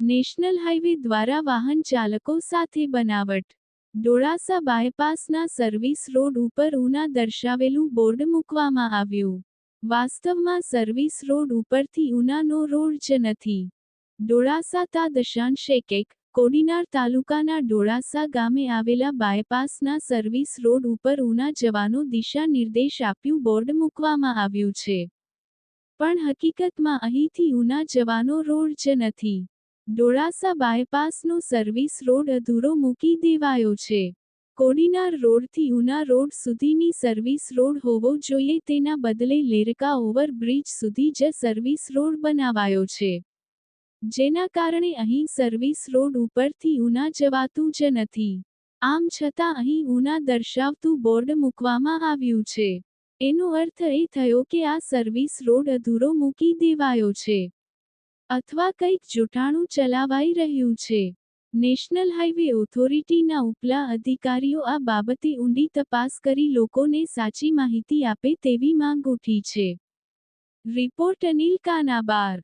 National highway દ્વારા વાહન ચાલકો સાથે બનાવટ. ડોળાસા બાયપાસના સર્વિસ રોડ ઉપર ઉના દર્શાવેલું બોર્ડ મૂકવામાં આવ્યું. વાસ્તવમાં સર્વિસ રોડ ઉપરથી ઉનાનો રોડ જ નથી. ડોળાસા તા .11 કોડીનાર તાલુકાના ડોળાસા ગામે આવેલા બાયપાસના સર્વિસ રોડ ઉપર ઉના જવાનો દિશા નિર્દેશ આપ્યું બોર્ડ મૂકવામાં આવ્યું છે. પણ હકીકતમાં અહીંથી ઉના જવાનો રોડ જ નથી. ડોળાસા બાયપાસનો સર્વિસ રોડ અધૂરો મૂકી દેવાયો છે. કોડીનાર રોડથી ઉના રોડ સુધીની સર્વિસ રોડ હોવો જોઈએ, તેના બદલે લેરકા ઓવરબ્રિજ સુધી જ સર્વિસ રોડ બનાવાયો છે. જેના કારણે અહીં સર્વિસ રોડ ઉપરથી ઉના જવાતું જ નથી. આમ છતાં અહીં ઉના દર્શાવતું બોર્ડ મૂકવામાં આવ્યું છે. એનો અર્થ એ થયો કે આ સર્વિસ રોડ અધૂરો મૂકી દેવાયો છે. અથવા કંઈક જૂઠાણું ચલાવાઈ રહ્યું છે. નેશનલ હાઈવે ઓથોરિટીના ઉપલા અધિકારીઓ આ બાબતે ઊંડી તપાસ કરી લોકોને સાચી માહિતી આપે તેવી માંગ ઉઠી છે. રિપોર્ટ અનિલ કાનાબાર.